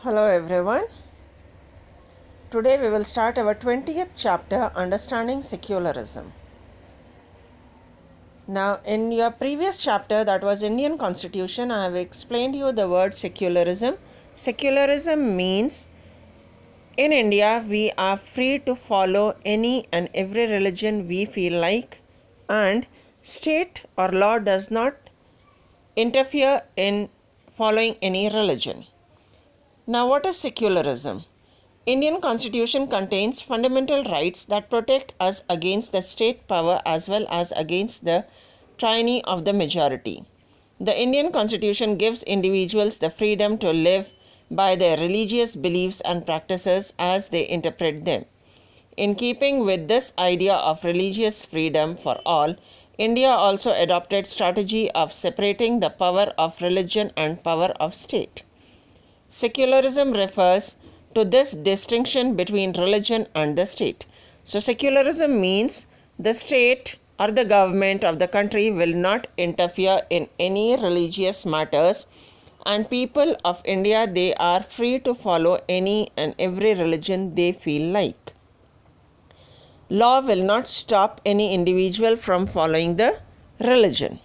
Hello everyone. Today we will start our 20th chapter, Understanding Secularism. Now, in your previous chapter, that was Indian Constitution, I have explained you the word secularism. Secularism means in India we are free to follow any and every religion we feel like, and state or law does not interfere in following any religion. Now, what is secularism? Indian Constitution contains fundamental rights that protect us against the state power as well as against the tyranny of the majority. The Indian Constitution gives individuals the freedom to live by their religious beliefs and practices as they interpret them. In keeping with this idea of religious freedom for all, India also adopted strategy of separating the power of religion and power of state. Secularism refers to this distinction between religion and the state. So, secularism means the state or the government of the country will not interfere in any religious matters, and people of India, they are free to follow any and every religion they feel like. Law will not stop any individual from following the religion.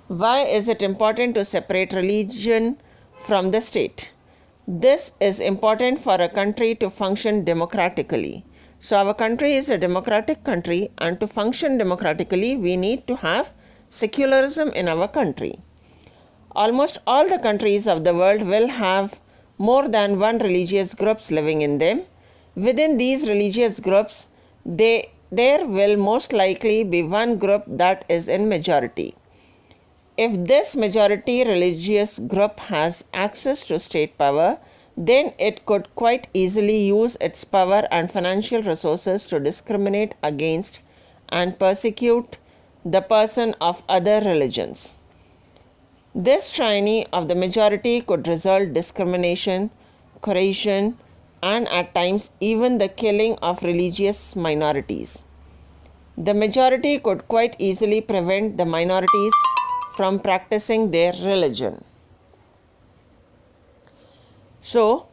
Why is it important to separate religion from the state? This is important for a country to function democratically. So, our country is a democratic country, and to function democratically, we need to have secularism in our country. Almost all the countries of the world will have more than one religious groups living in them. Within these religious groups, there will most likely be one group that is in majority. If this majority religious group has access to state power, then it could quite easily use its power and financial resources to discriminate against and persecute the person of other religions. This tyranny of the majority could result discrimination, coercion, and at times even the killing of religious minorities. The majority could quite easily prevent the minorities from practicing their religion. So,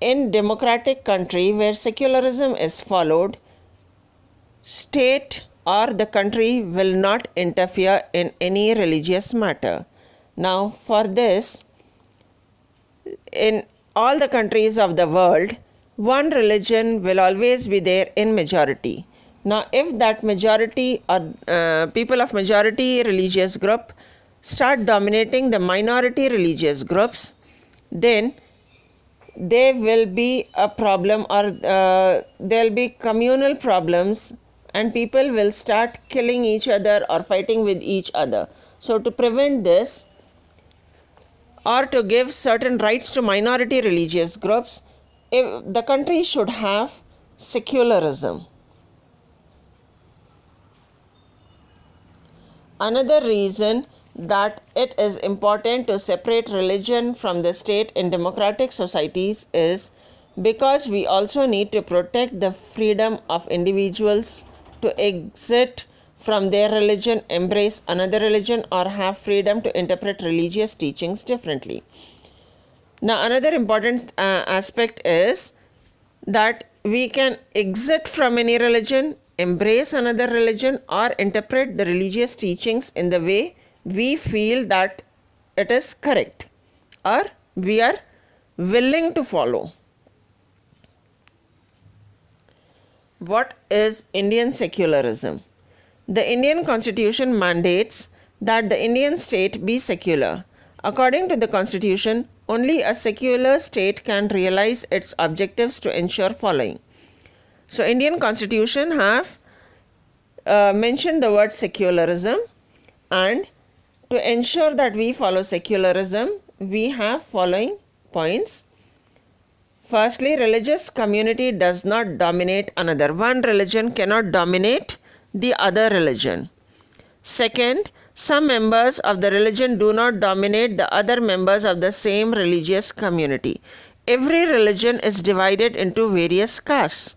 in democratic country where secularism is followed, state or the country will not interfere in any religious matter. Now, for this, in all the countries of the world, one religion will always be there in majority. Now, if that majority or people of majority religious group start dominating the minority religious groups, then there will be a problem, or there will be communal problems, and people will start killing each other or fighting with each other. So, to prevent this, or to give certain rights to minority religious groups, the country should have secularism. Another reason that it is important to separate religion from the state in democratic societies is because we also need to protect the freedom of individuals to exit from their religion, embrace another religion, or have freedom to interpret religious teachings differently. Now, another important aspect is that we can exit from any religion, embrace another religion, or interpret the religious teachings in the way we feel that it is correct or we are willing to follow. What is Indian secularism? The Indian Constitution mandates that the Indian state be secular. According to the Constitution, only a secular state can realize its objectives to ensure following. So, Indian Constitution have mentioned the word secularism, and to ensure that we follow secularism, we have following points. Firstly, religious community does not dominate another. One religion cannot dominate the other religion. Second, some members of the religion do not dominate the other members of the same religious community. Every religion is divided into various castes.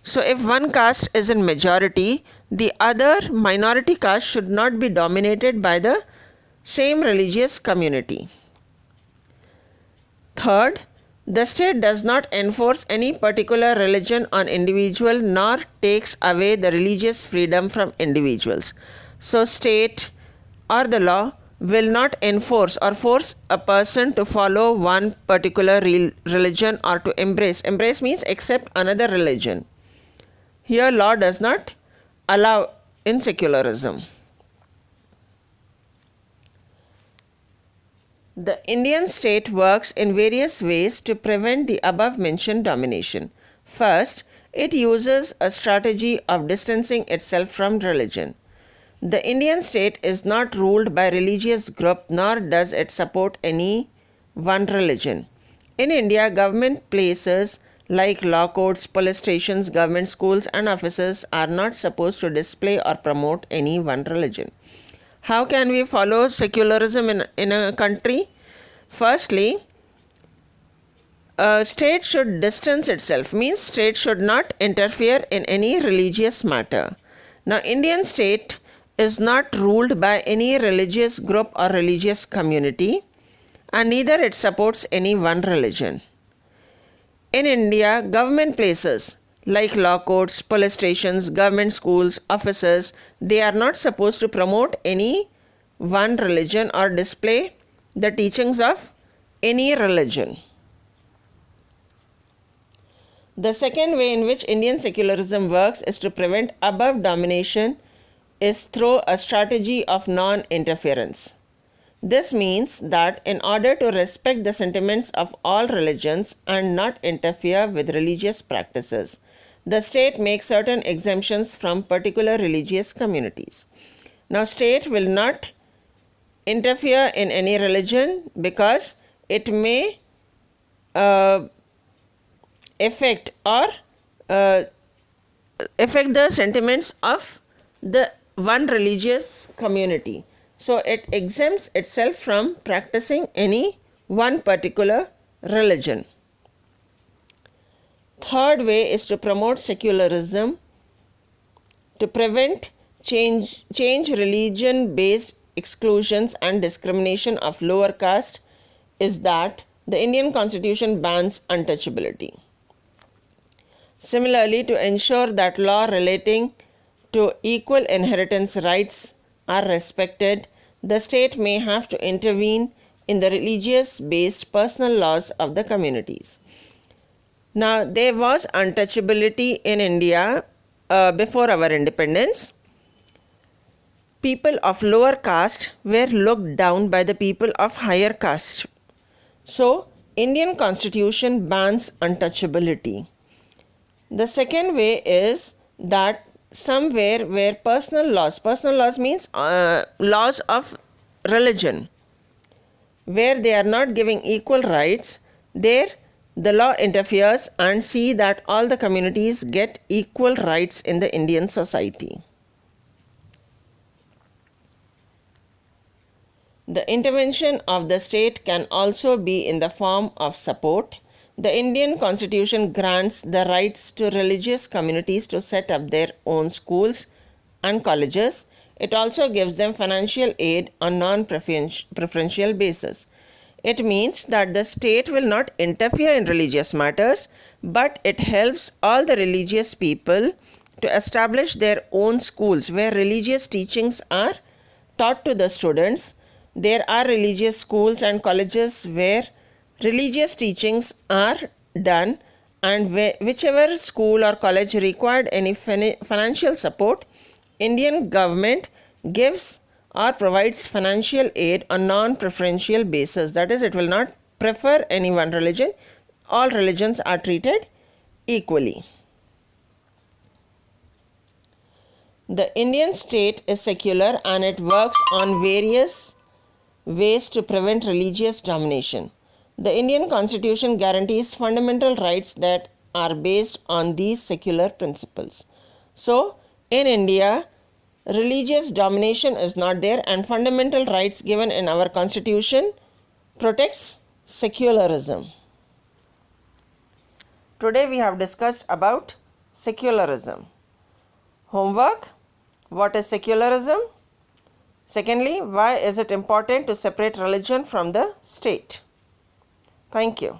So, if one caste is in majority, the other minority caste should not be dominated by the same religious community. Third, the state does not enforce any particular religion on individual nor takes away the religious freedom from individuals. So state or the law will not enforce or force a person to follow one particular religion or to embrace means accept another religion. Here law does not allow in secularism. The Indian state works in various ways to prevent the above mentioned domination. First, it uses a strategy of distancing itself from religion. The Indian state is not ruled by religious group nor does it support any one religion. In India, government places like law courts, police stations, government schools and offices are not supposed to display or promote any one religion. How can we follow secularism in a country? Firstly, a state should distance itself, means state should not interfere in any religious matter. Now, Indian state is not ruled by any religious group or religious community, and neither it supports any one religion. In India, government places like law courts, police stations, government schools, offices, they are not supposed to promote any one religion or display the teachings of any religion. The second way in which Indian secularism works is to prevent above domination is through a strategy of non-interference. This means that in order to respect the sentiments of all religions and not interfere with religious practices, the state makes certain exemptions from particular religious communities. Now, state will not interfere in any religion because it may affect the sentiments of the one religious community. So it exempts itself from practicing any one particular religion. Third way is to promote secularism to prevent change religion-based exclusions and discrimination of lower caste is that the Indian Constitution bans untouchability. Similarly, to ensure that law relating to equal inheritance rights are respected, the state may have to intervene in the religious-based personal laws of the communities. Now, there was untouchability in India before our independence. People of lower caste were looked down by the people of higher caste. So, Indian Constitution bans untouchability. The second way is that somewhere where personal laws means laws of religion, where they are not giving equal rights, there the law interferes and see that all the communities get equal rights in the Indian society. The intervention of the state can also be in the form of support. The Indian Constitution grants the rights to religious communities to set up their own schools and colleges. It also gives them financial aid on non-preferential basis. It means that the state will not interfere in religious matters, but it helps all the religious people to establish their own schools where religious teachings are taught to the students. There are religious schools and colleges where religious teachings are done, and whichever school or college required any financial support, Indian government gives or provides financial aid on non-preferential basis. That is, it will not prefer any one religion. All religions are treated equally. The Indian state is secular and it works on various ways to prevent religious domination. The Indian Constitution guarantees fundamental rights that are based on these secular principles. So, in India, religious domination is not there, and fundamental rights given in our Constitution protects secularism. Today we have discussed about secularism. Homework: what is secularism? Secondly, why is it important to separate religion from the state? Thank you.